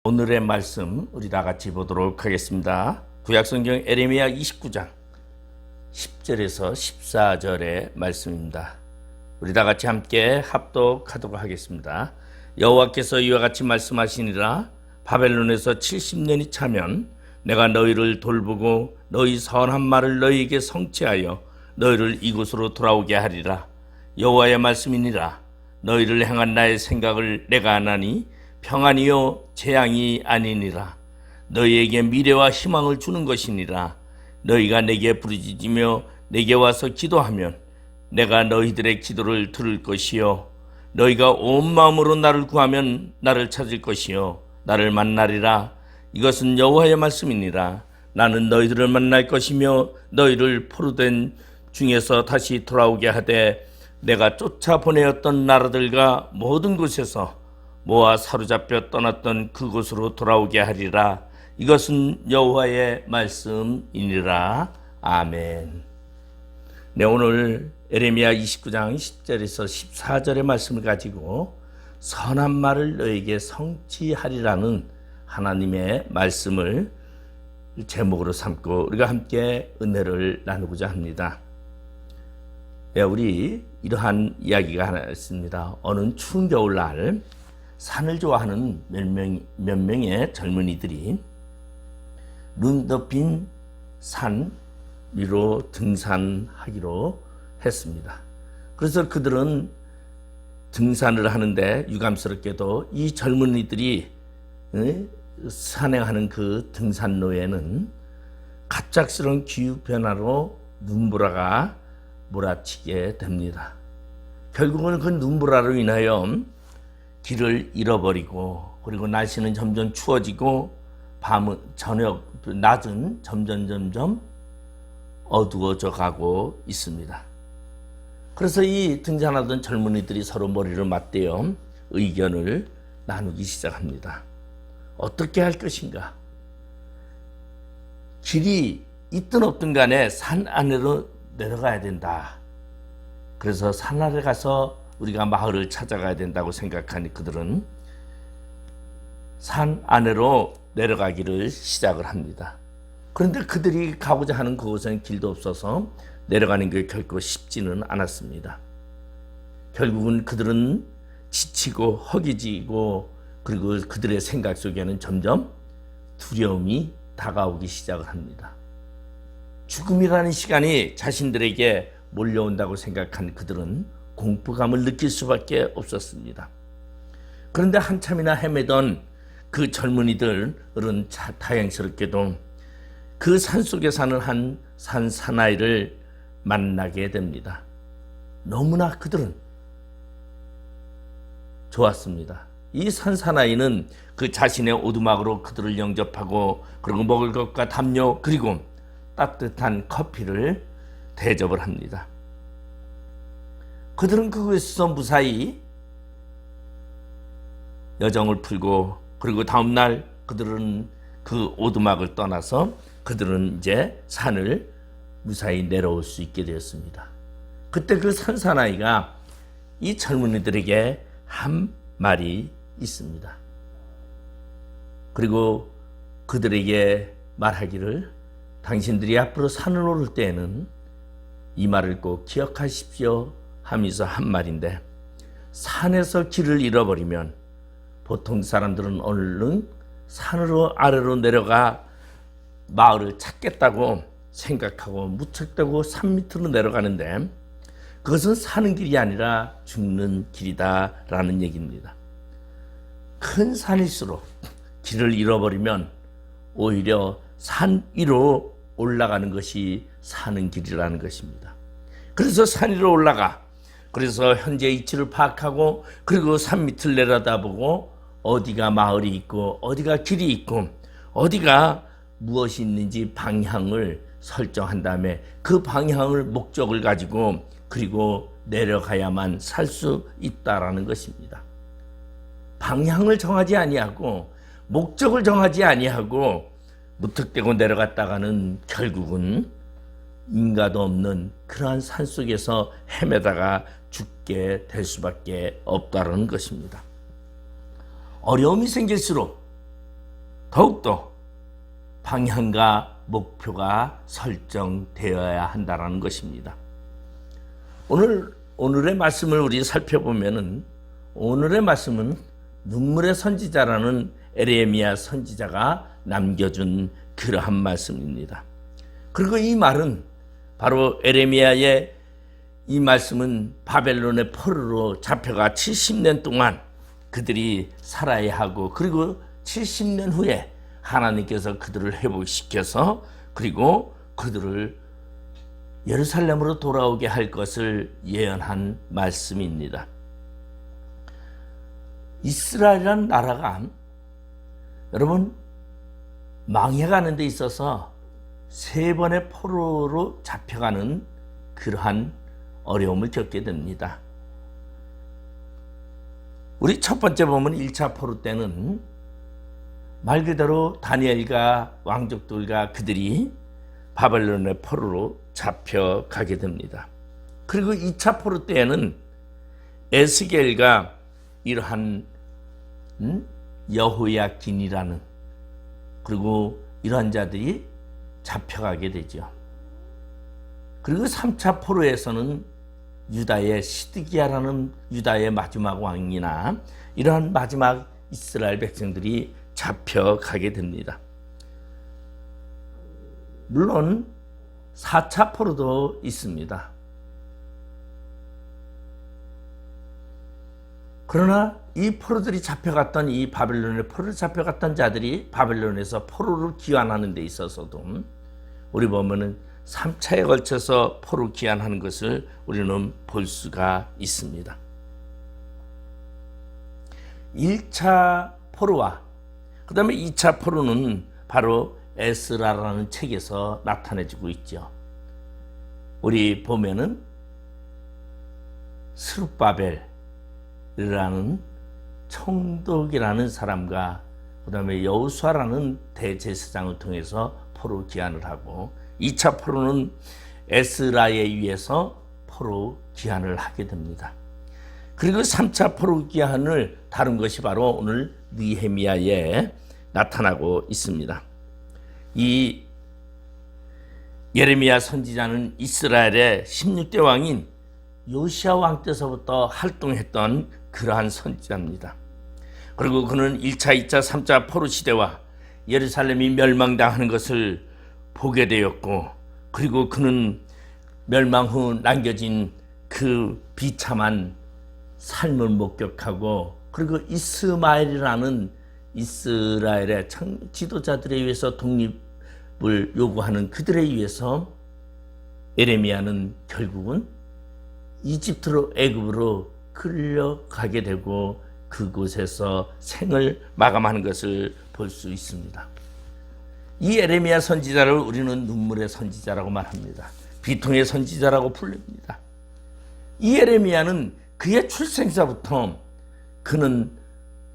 오늘의 말씀 우리 다 같이 보도록 하겠습니다. 구약성경 에레미야 29장 10절에서 14절의 말씀입니다. 우리 다 같이 함께 합독하도록 하겠습니다. 여호와께서 이와 같이 말씀하시니라. 바벨론에서 70년이 차면 내가 너희를 돌보고 너희 선한 말을 너희에게 성취하여 너희를 이곳으로 돌아오게 하리라. 여호와의 말씀이니라. 너희를 향한 나의 생각을 내가 아나니 평안이요 재앙이 아니니라. 너희에게 미래와 희망을 주는 것이니라. 너희가 내게 부르짖으며 내게 와서 기도하면 내가 너희들의 기도를 들을 것이요 너희가 온 마음으로 나를 구하면 나를 찾을 것이요 나를 만나리라. 이것은 여호와의 말씀이니라. 나는 너희들을 만날 것이며 너희를 포로된 중에서 다시 돌아오게 하되 내가 쫓아보내었던 나라들과 모든 곳에서 모아 사로잡혀 떠났던 그곳으로 돌아오게 하리라. 이것은 여호와의 말씀이니라. 아멘. 네, 오늘 에레미야 29장 10절에서 14절의 말씀을 가지고 선한 말을 너에게 성취하리라는 하나님의 말씀을 제목으로 삼고 우리가 함께 은혜를 나누고자 합니다. 네, 우리 이러한 이야기가 하나 있습니다. 어느 추운 겨울날 산을 좋아하는 몇 명의 젊은이들이 눈 덮인 산 위로 등산하기로 했습니다. 그래서 그들은 등산을 하는데 유감스럽게도 이 젊은이들이 산행하는 그 등산로에는 갑작스러운 기후변화로 눈보라가 몰아치게 됩니다. 결국은 그 눈보라로 인하여 길을 잃어버리고 그리고 날씨는 점점 추워지고 낮은 점점 어두워져 가고 있습니다. 그래서 이 등산하던 젊은이들이 서로 머리를 맞대어 의견을 나누기 시작합니다. 어떻게 할 것인가? 길이 있든 없든 간에 산 안으로 내려가야 된다. 그래서 산 아래 가서 우리가 마을을 찾아가야 된다고 생각하니 그들은 산 안으로 내려가기를 시작을 합니다. 그런데 그들이 가고자 하는 그곳에는 길도 없어서 내려가는 게 결코 쉽지는 않았습니다. 결국은 그들은 지치고 허기지고 그리고 그들의 생각 속에는 점점 두려움이 다가오기 시작을 합니다. 죽음이라는 시간이 자신들에게 몰려온다고 생각한 그들은 공포감을 느낄 수밖에 없었습니다. 그런데 한참이나 헤매던 그 젊은이들은 다행스럽게도 그 산속에 사는 한 사나이를 만나게 됩니다. 너무나 그들은 좋았습니다. 이 사나이는 그 자신의 오두막으로 그들을 영접하고 그리고 먹을 것과 담요 그리고 따뜻한 커피를 대접을 합니다. 그들은 그곳에서 무사히 여정을 풀고 그리고 다음날 그들은 그 오두막을 떠나서 그들은 이제 산을 무사히 내려올 수 있게 되었습니다. 그때 그 산사나이가 이 젊은이들에게 한 말이 있습니다. 그리고 그들에게 말하기를 당신들이 앞으로 산을 오를 때에는 이 말을 꼭 기억하십시오 하면서 한 말인데 산에서 길을 잃어버리면 보통 사람들은 얼른 산으로 아래로 내려가 마을을 찾겠다고 생각하고 무턱대고 산 밑으로 내려가는데 그것은 사는 길이 아니라 죽는 길이다라는 얘기입니다. 큰 산일수록 길을 잃어버리면 오히려 산 위로 올라가는 것이 사는 길이라는 것입니다. 그래서 산 위로 올라가 그래서 현재 위치를 파악하고 그리고 산 밑을 내려다보고 어디가 마을이 있고 어디가 길이 있고 어디가 무엇이 있는지 방향을 설정한 다음에 그 방향을 목적을 가지고 그리고 내려가야만 살 수 있다라는 것입니다. 방향을 정하지 아니하고 목적을 정하지 아니하고 무턱대고 내려갔다가는 결국은 인가도 없는 그러한 산속에서 헤매다가 죽게 될 수밖에 없다는 것입니다. 어려움이 생길수록 더욱더 방향과 목표가 설정되어야 한다는 것입니다. 오늘의 말씀을 우리 살펴보면은, 오늘의 말씀은 눈물의 선지자라는 에레미야 선지자가 남겨준 그러한 말씀입니다. 그리고 이 말은 바로 에레미야의 이 말씀은 바벨론의 포로로 잡혀가 70년 동안 그들이 살아야 하고, 그리고 70년 후에 하나님께서 그들을 회복시켜서 그리고 그들을 예루살렘으로 돌아오게 할 것을 예언한 말씀입니다. 이스라엘이라는 나라가 여러분 망해가는 데 있어서 3번의 포로로 잡혀가는 그러한 어려움을 겪게 됩니다. 우리 첫 번째 보면 1차 포로 때는 말 그대로 다니엘과 왕족들과 그들이 바벨론의 포로로 잡혀가게 됩니다. 그리고 2차 포로 때에는 에스겔과 이러한 여호야긴이라는, 그리고 이러한 자들이 잡혀가게 되죠. 그리고 3차 포로에서는 유다의 시드기야라는 유다의 마지막 왕이나 이러한 마지막 이스라엘 백성들이 잡혀가게 됩니다. 물론 4차 포로도 있습니다. 그러나 이 포로들이 잡혀갔던, 이 바벨론의 포로로 잡혀갔던 자들이 바벨론에서 포로로 귀환하는 데 있어서도 우리 보면은 3차에 걸쳐서 포로 귀환하는 것을 우리는 볼 수가 있습니다. 1차 포로와 그 다음에 2차 포로는 바로 에스라라는 책에서 나타내지고 있죠. 우리 보면은 스룹바벨이라는 총독이라는 사람과 그 다음에 여호수아라는 대제사장을 통해서 포로 귀환을 하고, 2차 포로는 에스라에 의해서 포로 귀환을 하게 됩니다. 그리고 3차 포로 귀환을 다룬 것이 바로 오늘 느헤미야에 나타나고 있습니다. 이 예레미야 선지자는 이스라엘의 16대 왕인 요시야 왕 때서부터 활동했던 그러한 선지자입니다. 그리고 그는 1차, 2차, 3차 포로 시대와 예루살렘이 멸망당하는 것을 보게 되었고, 그리고 그는 멸망 후 남겨진 그 비참한 삶을 목격하고, 그리고 이스마엘이라는 이스라엘의 지도자들에 의해서 독립을 요구하는 그들에 의해서 예레미야는 결국은 이집트로, 애굽으로 끌려가게 되고 그곳에서 생을 마감하는 것을 볼 수 있습니다. 이 예레미야 선지자를 우리는 눈물의 선지자라고 말합니다. 비통의 선지자라고 부릅니다. 이 예레미야는 그의 출생사부터 그는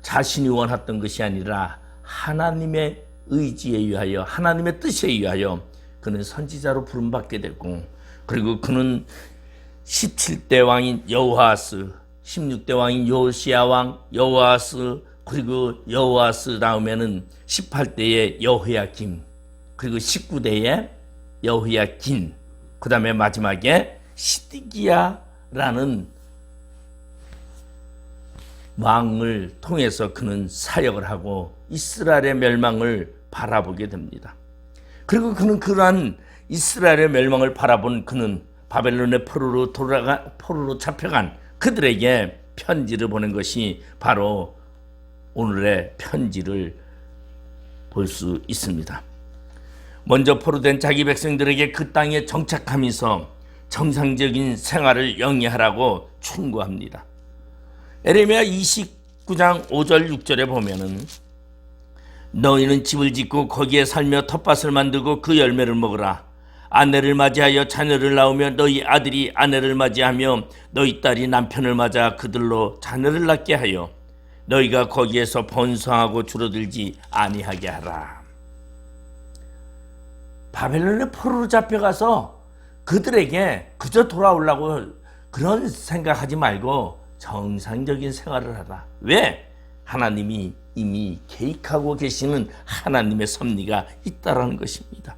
자신이 원했던 것이 아니라 하나님의 의지에 의하여, 하나님의 뜻에 의하여 그는 선지자로 부름받게 되고, 그리고 그는 17대 왕인 여호아스, 16대 왕인 요시야 왕, 여호아스, 그리고 여호아스 다음에는 18대의 여호야김, 그리고 19대의 여호야긴, 그 다음에 마지막에 시드기야라는 왕을 통해서 그는 사역을 하고 이스라엘의 멸망을 바라보게 됩니다. 그리고 그는 그러한 이스라엘의 멸망을 바라본 그는 바벨론의 포로로 잡혀간 그들에게 편지를 보낸 것이 바로 오늘의 편지를 볼 수 있습니다. 먼저 포로된 자기 백성들에게 그 땅에 정착하면서 정상적인 생활을 영위하라고 충고합니다. 에레미야 29장 5절 6절에 보면은 너희는 집을 짓고 거기에 살며 텃밭을 만들고 그 열매를 먹으라. 아내를 맞이하여 자녀를 낳으며 너희 아들이 아내를 맞이하며 너희 딸이 남편을 맞아 그들로 자녀를 낳게 하여 너희가 거기에서 번성하고 줄어들지 아니하게 하라. 바벨론의 포로로 잡혀가서 그들에게 그저 돌아오려고 그런 생각하지 말고 정상적인 생활을 하라. 왜? 하나님이 이미 계획하고 계시는 하나님의 섭리가 있다라는 것입니다.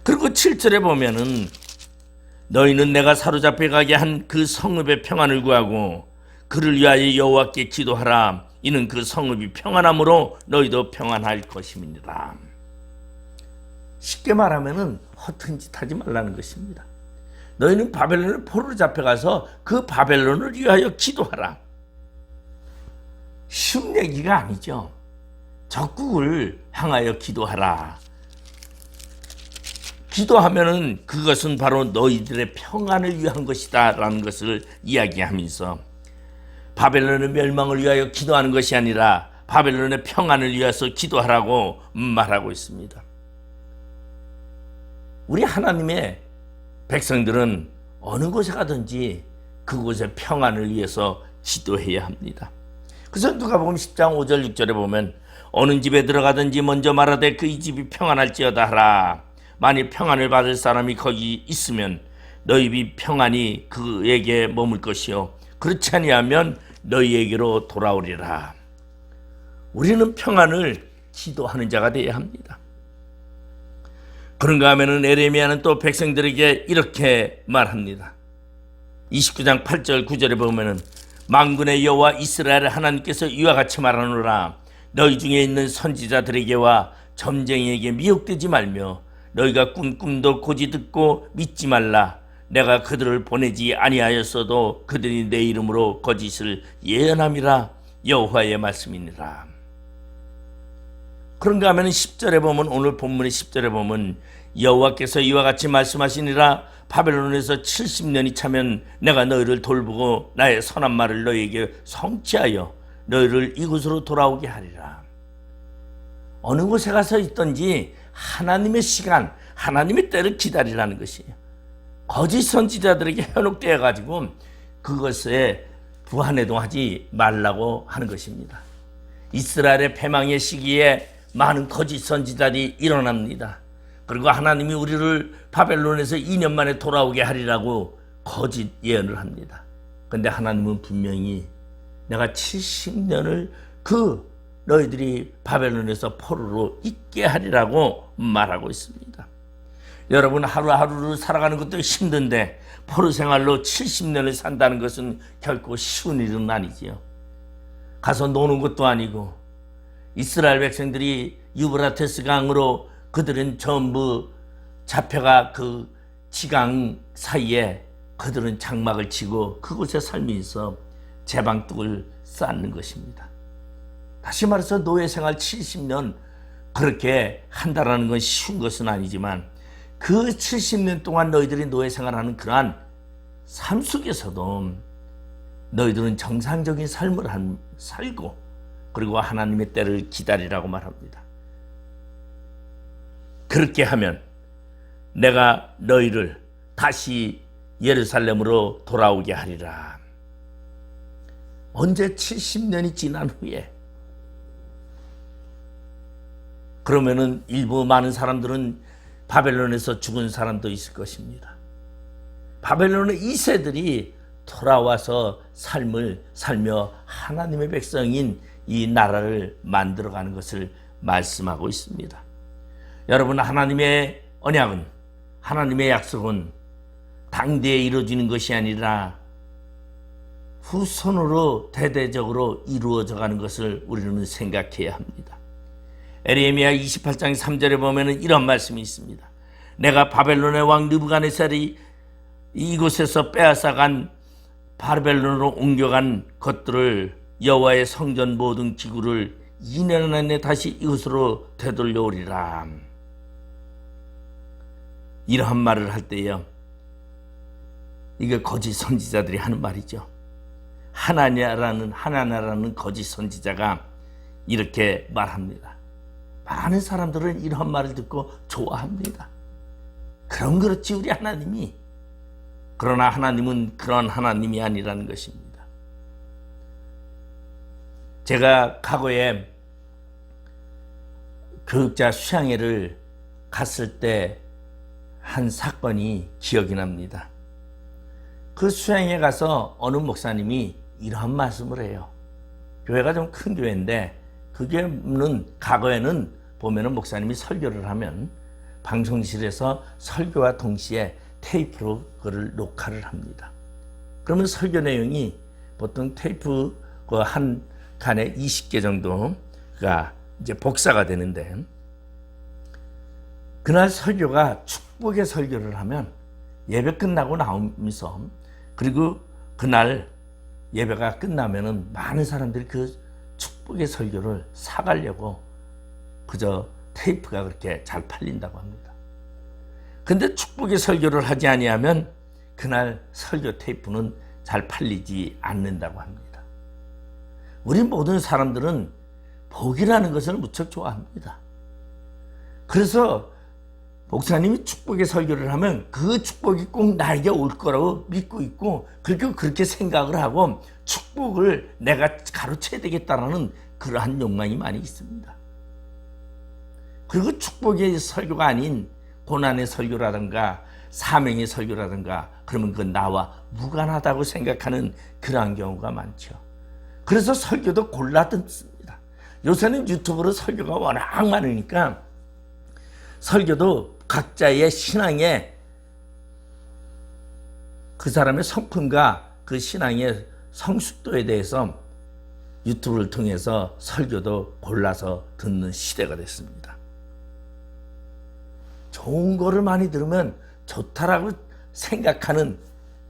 그리고 7절에 보면은 너희는 내가 사로잡혀 가게 한 그 성읍의 평안을 구하고 그를 위하여 여호와께 기도하라. 이는 그 성읍이 평안함으로 너희도 평안할 것임이니라. 쉽게 말하면은 허튼 짓 하지 말라는 것입니다. 너희는 바벨론의 포로로 잡혀가서 그 바벨론을 위하여 기도하라. 쉬운 얘기가 아니죠. 적국을 향하여 기도하라. 기도하면은 그것은 바로 너희들의 평안을 위한 것이다 라는 것을 이야기하면서 바벨론의 멸망을 위하여 기도하는 것이 아니라 바벨론의 평안을 위해서 기도하라고 말하고 있습니다. 우리 하나님의 백성들은 어느 곳에 가든지 그곳의 평안을 위해서 기도해야 합니다. 그래서 누가복음 10장 5절 6절에 보면 어느 집에 들어가든지 먼저 말하되 그 이 집이 평안할지어다 하라. 만일 평안을 받을 사람이 거기 있으면 너희 집 평안이 그에게 머물 것이요 그렇지 아니하면 너희에게로 돌아오리라. 우리는 평안을 기도하는 자가 되어야 합니다. 그런가 하면은 에레미야는 또 백성들에게 이렇게 말합니다. 29장 8절 9절에 보면은 만군의 여호와 이스라엘 하나님께서 이와 같이 말하노라. 너희 중에 있는 선지자들에게와 점쟁이에게 미혹되지 말며 너희가 꾼 꿈도 고지 듣고 믿지 말라. 내가 그들을 보내지 아니하였어도 그들이 내 이름으로 거짓을 예언함이라. 여호와의 말씀이니라. 그런가 하면 10절에 보면 오늘 본문의 10절에 보면 여호와께서 이와 같이 말씀하시니라. 바벨론에서 70년이 차면 내가 너희를 돌보고 나의 선한 말을 너희에게 성취하여 너희를 이곳으로 돌아오게 하리라. 어느 곳에 가서 있든지 하나님의 시간, 하나님의 때를 기다리라는 것이에요. 거짓 선지자들에게 현혹되어 가지고 그것에 부안해동하지 말라고 하는 것입니다. 이스라엘의 패망의 시기에 많은 거짓 선지자들이 일어납니다. 그리고 하나님이 우리를 바벨론에서 2년 만에 돌아오게 하리라고 거짓 예언을 합니다. 그런데 하나님은 분명히 내가 70년을 그 너희들이 바벨론에서 포로로 있게 하리라고 말하고 있습니다. 여러분 하루하루를 살아가는 것도 힘든데 포로 생활로 70년을 산다는 것은 결코 쉬운 일은 아니지요. 가서 노는 것도 아니고 이스라엘 백성들이 유브라테스 강으로 그들은 전부 잡혀가 그 지강 사이에 그들은 장막을 치고 그곳에 살면서 제방뚝을 쌓는 것입니다. 다시 말해서 노예 생활 70년 그렇게 한다라는 건 쉬운 것은 아니지만 그 70년 동안 너희들이 노예 생활하는 그러한 삶 속에서도 너희들은 정상적인 삶을 살고 그리고 하나님의 때를 기다리라고 말합니다. 그렇게 하면 내가 너희를 다시 예루살렘으로 돌아오게 하리라. 언제 70년이 지난 후에 그러면은 일부 많은 사람들은 바벨론에서 죽은 사람도 있을 것입니다. 바벨론의 2세들이 돌아와서 삶을 살며 하나님의 백성인 이 나라를 만들어가는 것을 말씀하고 있습니다. 여러분 하나님의 언약은 하나님의 약속은 당대에 이루어지는 것이 아니라 후손으로 대대적으로 이루어져가는 것을 우리는 생각해야 합니다. 에레미야 28장 3절에 보면 이런 말씀이 있습니다. 내가 바벨론의 왕 느부갓네살이 이곳에서 빼앗아간 바벨론으로 옮겨간 것들을 여호와의 성전 모든 기구를 2년 안에 다시 이곳으로 되돌려오리라. 이러한 말을 할 때요, 이게 거짓 선지자들이 하는 말이죠. 하나냐라는 거짓 선지자가 이렇게 말합니다. 많은 사람들은 이런 말을 듣고 좋아합니다. 그럼 그렇지 우리 하나님이. 그러나 하나님은 그런 하나님이 아니라는 것입니다. 제가 과거에 교육자 수양회를 갔을 때 한 사건이 기억이 납니다. 그 수양회에 가서 어느 목사님이 이런 말씀을 해요. 교회가 좀 큰 교회인데 그 교회는 과거에는 보면은 목사님이 설교를 하면 방송실에서 설교와 동시에 테이프로 그걸 녹화를 합니다. 그러면 설교 내용이 보통 테이프 그 한 칸에 20개 정도가 이제 복사가 되는데, 그날 설교가 축복의 설교를 하면 예배 끝나고 나오면서, 그리고 그날 예배가 끝나면은 많은 사람들이 그 축복의 설교를 사가려고 그저 테이프가 그렇게 잘 팔린다고 합니다. 근데 축복의 설교를 하지 아니하면 그날 설교 테이프는 잘 팔리지 않는다고 합니다. 우리 모든 사람들은 복이라는 것을 무척 좋아합니다. 그래서 목사님이 축복의 설교를 하면 그 축복이 꼭 나에게 올 거라고 믿고 있고, 그리고 그렇게 생각을 하고 축복을 내가 가로채야 되겠다라는 그러한 욕망이 많이 있습니다. 그리고 축복의 설교가 아닌 고난의 설교라든가 사명의 설교라든가 그러면 그건 나와 무관하다고 생각하는 그러한 경우가 많죠. 그래서 설교도 골라 듣습니다. 요새는 유튜브로 설교가 워낙 많으니까 설교도 각자의 신앙의 그 사람의 성품과 그 신앙의 성숙도에 대해서 유튜브를 통해서 설교도 골라서 듣는 시대가 됐습니다. 좋은 거를 많이 들으면 좋다라고 생각하는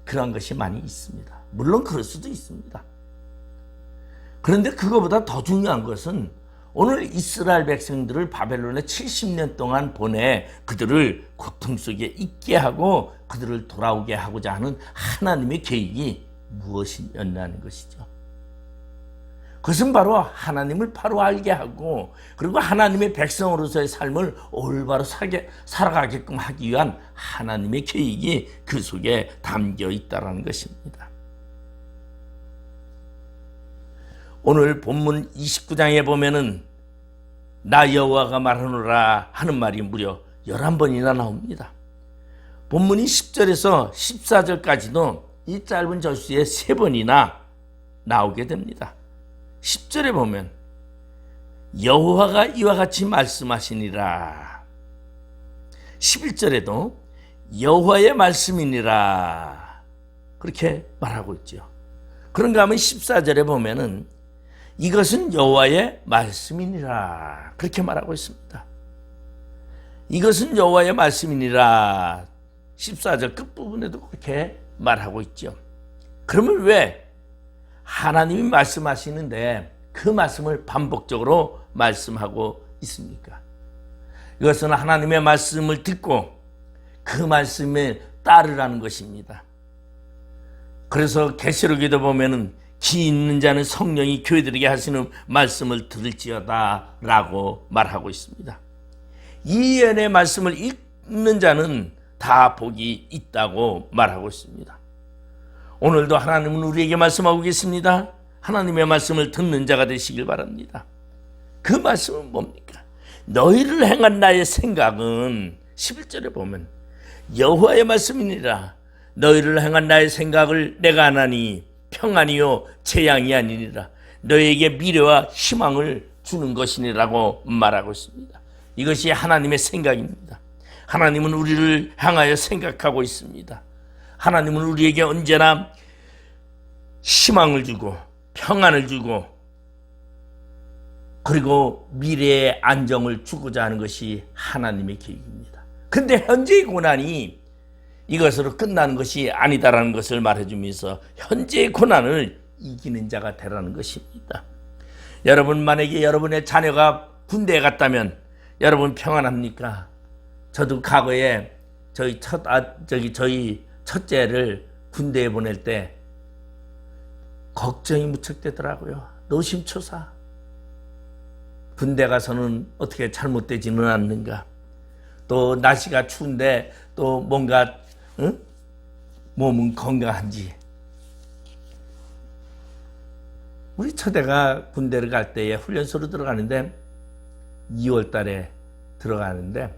그런 것이 많이 있습니다. 물론 그럴 수도 있습니다. 그런데 그거보다 더 중요한 것은 오늘 이스라엘 백성들을 바벨론에 70년 동안 보내 그들을 고통 속에 있게 하고 그들을 돌아오게 하고자 하는 하나님의 계획이 무엇이었냐는 것이죠. 그것은 바로 하나님을 바로 알게 하고, 그리고 하나님의 백성으로서의 삶을 올바로 살아가게끔 하기 위한 하나님의 계획이 그 속에 담겨 있다는 것입니다. 오늘 본문 29장에 보면은 나 여호와가 말하노라 하는 말이 무려 11번이나 나옵니다. 본문이 10절에서 14절까지도 이 짧은 절수에 3번이나 나오게 됩니다. 10절에 보면 여호와가 이와 같이 말씀하시니라. 11절에도 여호와의 말씀이니라. 그렇게 말하고 있죠. 그런가 하면 14절에 보면은 이것은 여호와의 말씀이니라. 그렇게 말하고 있습니다. 이것은 여호와의 말씀이니라. 14절 끝부분에도 그렇게 말하고 있죠. 그러면 왜 하나님이 말씀하시는데 그 말씀을 반복적으로 말씀하고 있습니까? 이것은 하나님의 말씀을 듣고 그 말씀에 따르라는 것입니다. 그래서 계시록에도 보면은 기 있는 자는 성령이 교회들에게 하시는 말씀을 들을지어다 라고 말하고 있습니다. 이 예언의 말씀을 읽는 자는 다 복이 있다고 말하고 있습니다. 오늘도 하나님은 우리에게 말씀하고 계십니다. 하나님의 말씀을 듣는 자가 되시길 바랍니다. 그 말씀은 뭡니까? 너희를 행한 나의 생각은 11절에 보면 여호와의 말씀이니라. 너희를 행한 나의 생각을 내가 아나니 평안이요 재앙이 아니니라. 너희에게 미래와 희망을 주는 것이니라고 말하고 있습니다. 이것이 하나님의 생각입니다. 하나님은 우리를 향하여 생각하고 있습니다. 하나님은 우리에게 언제나 희망을 주고 평안을 주고 그리고 미래의 안정을 주고자 하는 것이 하나님의 계획입니다. 그런데 현재의 고난이 이것으로 끝나는 것이 아니다라는 것을 말해주면서 현재의 고난을 이기는 자가 되라는 것입니다. 여러분, 만약에 여러분의 자녀가 군대에 갔다면 여러분 평안합니까? 저도 과거에 저희 첫째를 군대에 보낼 때 걱정이 무척 되더라고요. 노심초사. 군대 가서는 어떻게 잘못되지는 않는가? 또 날씨가 추운데 또 뭔가 몸은 건강한지. 우리 처대가 군대를 갈 때에 훈련소로 들어가는데 2월 달에 들어가는데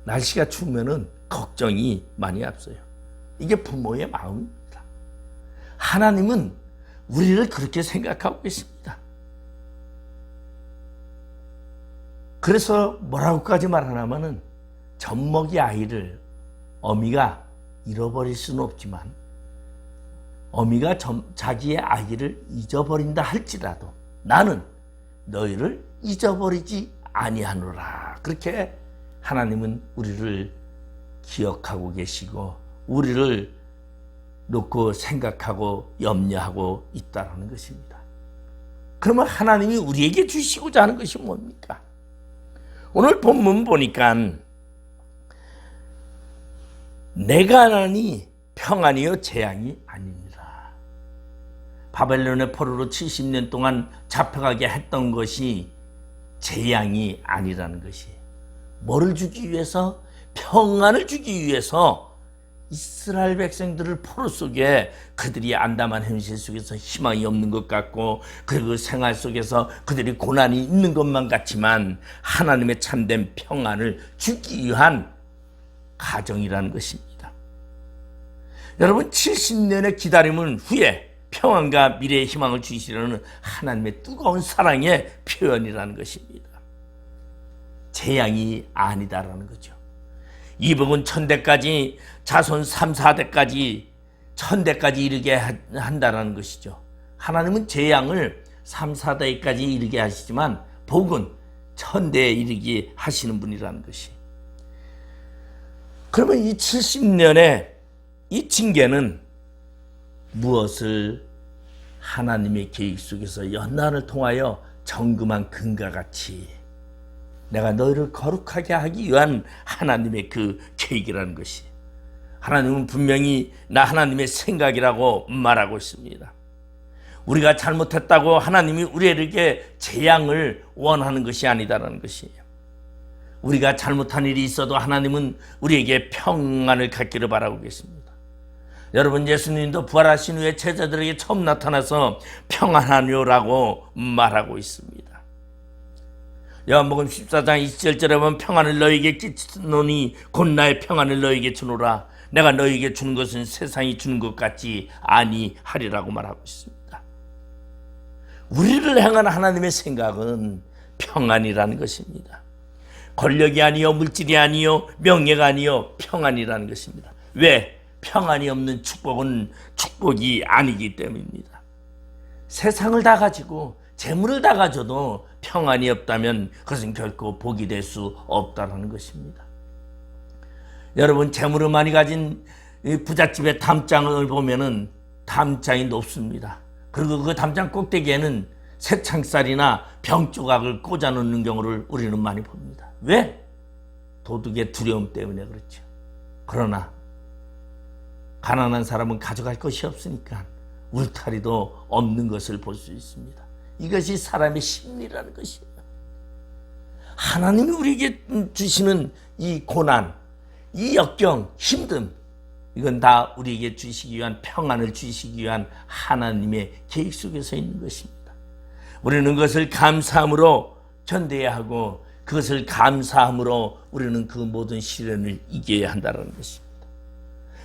날씨가 추우면은 걱정이 많이 앞서요. 이게 부모의 마음입니다. 하나님은 우리를 그렇게 생각하고 계십니다. 그래서 뭐라고까지 말하냐면은 젖먹이 아이를 어미가 잃어버릴 수는 없지만 어미가 자기의 아기를 잊어버린다 할지라도 나는 너희를 잊어버리지 아니하노라. 그렇게 하나님은 우리를 기억하고 계시고 우리를 놓고 생각하고 염려하고 있다는 것입니다. 그러면 하나님이 우리에게 주시고자 하는 것이 뭡니까? 오늘 본문 보니까 내가 하나니 평안이요 재앙이 아닙니다. 바벨론의 포로로 70년 동안 잡혀가게 했던 것이 재앙이 아니라는 것이 뭐를 주기 위해서? 평안을 주기 위해서 이스라엘 백성들을 포로 속에 그들이 안담한 현실 속에서 희망이 없는 것 같고 그리고 생활 속에서 그들이 고난이 있는 것만 같지만 하나님의 참된 평안을 주기 위한 가정이라는 것입니다. 여러분 70년의 기다림은 후에 평안과 미래의 희망을 주시려는 하나님의 뜨거운 사랑의 표현이라는 것입니다. 재앙이 아니다라는 거죠. 이복은 1000대까지 자손 3, 4대까지 1000대까지 이르게 한다는 것이죠. 하나님은 재앙을 3, 4대까지 이르게 하시지만 복은 1000대에 이르게 하시는 분이라는 것이. 그러면 이 70년의 이 징계는 무엇을 하나님의 계획 속에서 연단을 통하여 정금한 금과 같이 내가 너희를 거룩하게 하기 위한 하나님의 그 계획이라는 것이. 하나님은 분명히 나 하나님의 생각이라고 말하고 있습니다. 우리가 잘못했다고 하나님이 우리에게 재앙을 원하는 것이 아니다라는 것이에요. 우리가 잘못한 일이 있어도 하나님은 우리에게 평안을 갖기를 바라고 계십니다. 여러분 예수님도 부활하신 후에 제자들에게 처음 나타나서 평안하뇨라고 말하고 있습니다. 요한복음 14장 27절에 보면 평안을 너희에게 끼치노니 곧 나의 평안을 너희에게 주노라. 내가 너희에게 주는 것은 세상이 주는 것 같지 아니하리라고 말하고 있습니다. 우리를 향한 하나님의 생각은 평안이라는 것입니다. 권력이 아니요 물질이 아니요 명예가 아니요 평안이라는 것입니다. 왜? 평안이 없는 축복은 축복이 아니기 때문입니다. 세상을 다 가지고 재물을 다 가져도 평안이 없다면 그것은 결코 복이 될 수 없다는 것입니다. 여러분 재물을 많이 가진 부잣집의 담장을 보면은 담장이 높습니다. 그리고 그 담장 꼭대기에는 새창살이나 병조각을 꽂아 놓는 경우를 우리는 많이 봅니다. 왜? 도둑의 두려움 때문에 그렇죠. 그러나 가난한 사람은 가져갈 것이 없으니까 울타리도 없는 것을 볼 수 있습니다. 이것이 사람의 심리라는 것이에요. 하나님이 우리에게 주시는 이 고난, 이 역경, 힘듦, 이건 다 우리에게 주시기 위한 평안을 주시기 위한 하나님의 계획 속에서 있는 것입니다. 우리는 그것을 감사함으로 견뎌야 하고 그것을 감사함으로 우리는 그 모든 시련을 이겨야 한다는 것입니다.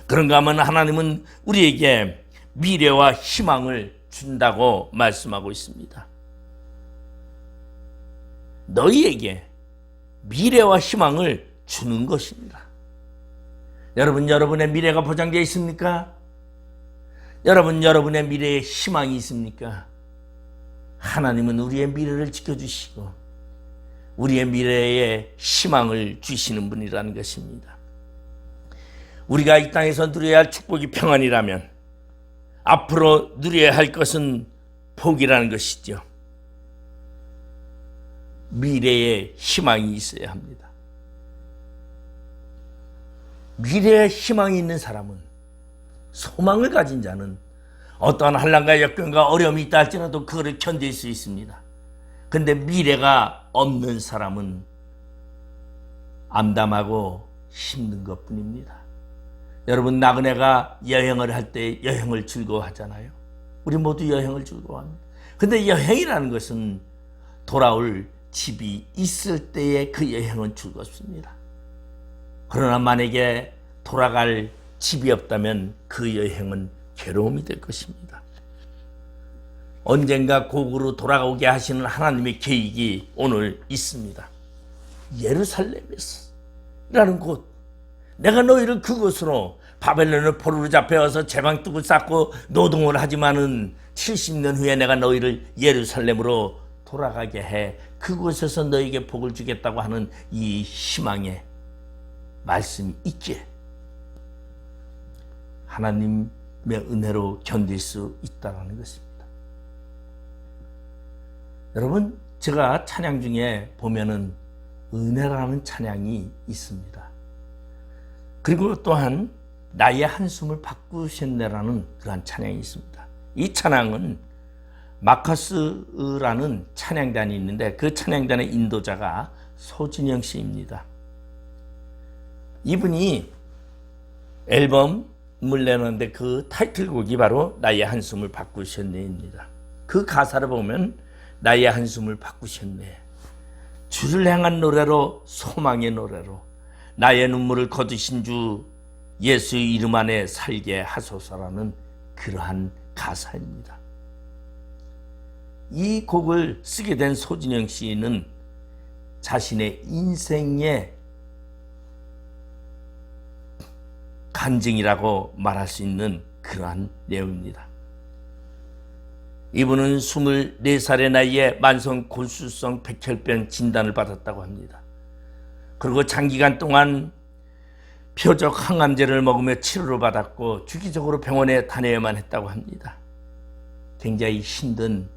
그런가 하면 하나님은 우리에게 미래와 희망을 준다고 말씀하고 있습니다. 너희에게 미래와 희망을 주는 것입니다. 여러분, 여러분의 미래가 보장되어 있습니까? 여러분, 여러분의 미래에 희망이 있습니까? 하나님은 우리의 미래를 지켜주시고 우리의 미래에 희망을 주시는 분이라는 것입니다. 우리가 이 땅에서 누려야 할 축복이 평안이라면 앞으로 누려야 할 것은 복이라는 것이죠. 미래에 희망이 있어야 합니다. 미래에 희망이 있는 사람은, 소망을 가진 자는 어떠한 한란과 역경과 어려움이 있다 할지라도 그거를 견딜 수 있습니다. 근데 미래가 없는 사람은 암담하고 힘든 것뿐입니다. 여러분, 나그네가 여행을 할 때 여행을 즐거워하잖아요. 우리 모두 여행을 즐거워합니다. 근데 여행이라는 것은 돌아올 집이 있을 때의 그 여행은 즐겁습니다. 그러나 만약에 돌아갈 집이 없다면 그 여행은 괴로움이 될 것입니다. 언젠가 고국으로 돌아오게 하시는 하나님의 계획이 오늘 있습니다. 예루살렘에서 라는 곳, 내가 너희를 그곳으로 바벨론의 포로로 잡혀와서 제방뚝을 쌓고 노동을 하지만은 70년 후에 내가 너희를 예루살렘으로 돌아가게 해 그곳에서 너희에게 복을 주겠다고 하는 이 희망의 말씀이 있기에 하나님의 은혜로 견딜 수 있다는 것입니다. 여러분, 제가 찬양 중에 보면은 은혜라는 찬양이 있습니다. 그리고 또한 나의 한숨을 바꾸셨네라는 그러한 찬양이 있습니다. 이 찬양은 마커스라는 찬양단이 있는데 그 찬양단의 인도자가 소진영 씨입니다. 이분이 앨범을 내는데 그 타이틀곡이 바로 나의 한숨을 바꾸셨네입니다. 그 가사를 보면 나의 한숨을 바꾸셨네, 주를 향한 노래로, 소망의 노래로 나의 눈물을 거두신 주 예수의 이름 안에 살게 하소서라는 그러한 가사입니다. 이 곡을 쓰게 된 소진영 씨는 자신의 인생의 간증이라고 말할 수 있는 그러한 내용입니다. 이분은 24살의 나이에 만성 골수성 백혈병 진단을 받았다고 합니다. 그리고 장기간 동안 표적 항암제를 먹으며 치료를 받았고 주기적으로 병원에 다녀야만 했다고 합니다. 굉장히 힘든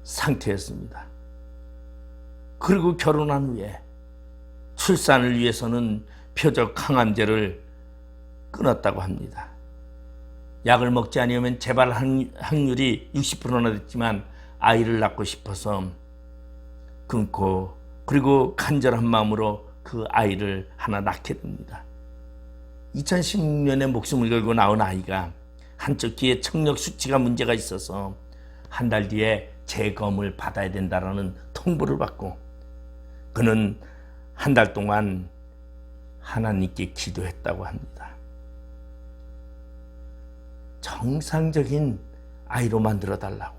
상태였습니다. 그리고 결혼한 후에 출산을 위해서는 표적 항암제를 끊었다고 합니다. 약을 먹지 않으면 재발 확률이 60%나 됐지만 아이를 낳고 싶어서 끊고, 그리고 간절한 마음으로 그 아이를 하나 낳게 됩니다. 2016년에 목숨을 걸고 낳은 아이가 한쪽 귀에 청력 수치가 문제가 있어서 한 달 뒤에 재검을 받아야 된다라는 통보를 받고 그는 한 달 동안 하나님께 기도했다고 합니다. 정상적인 아이로 만들어 달라고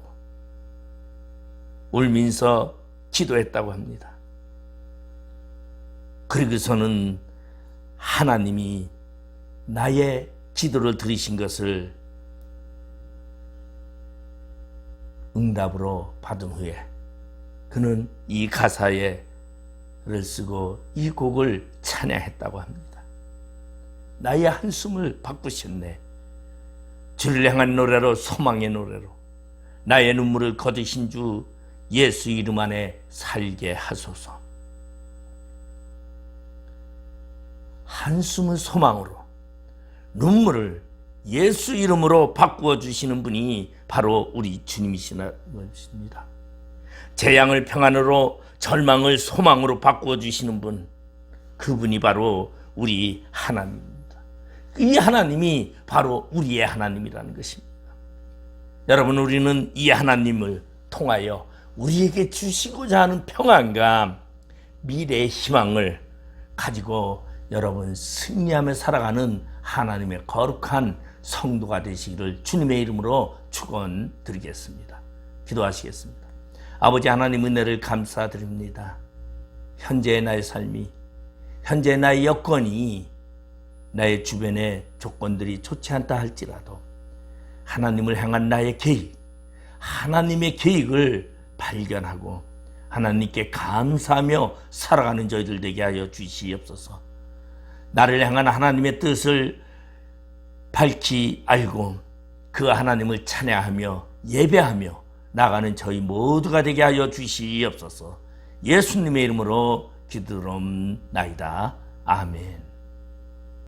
울면서 기도했다고 합니다. 그리고서는 하나님이 나의 기도를 들으신 것을 응답으로 받은 후에 그는 이 가사를 쓰고 이 곡을 찬양했다고 합니다. 나의 한숨을 바꾸셨네, 주를 향한 노래로, 소망의 노래로 나의 눈물을 거두신 주 예수 이름 안에 살게 하소서. 한숨을 소망으로, 눈물을 예수 이름으로 바꾸어 주시는 분이 바로 우리 주님이시나 것입니다. 재앙을 평안으로, 절망을 소망으로 바꾸어 주시는 분, 그분이 바로 우리 하나님입니다. 이 하나님이 바로 우리의 하나님이라는 것입니다. 여러분, 우리는 이 하나님을 통하여 우리에게 주시고자 하는 평안과 미래의 희망을 가지고 여러분 승리하며 살아가는 하나님의 거룩한 성도가 되시기를 주님의 이름으로 축원드리겠습니다. 기도하시겠습니다. 아버지 하나님, 은혜를 감사드립니다. 현재의 나의 삶이, 현재의 나의 여건이, 나의 주변의 조건들이 좋지 않다 할지라도 하나님을 향한 나의 계획, 하나님의 계획을 발견하고 하나님께 감사하며 살아가는 저희들 되게 하여 주시옵소서. 나를 향한 하나님의 뜻을 밝히 알고 그 하나님을 찬양하며 예배하며 나가는 저희 모두가 되게 하여 주시옵소서. 예수님의 이름으로 기도드리옵나이다. 아멘.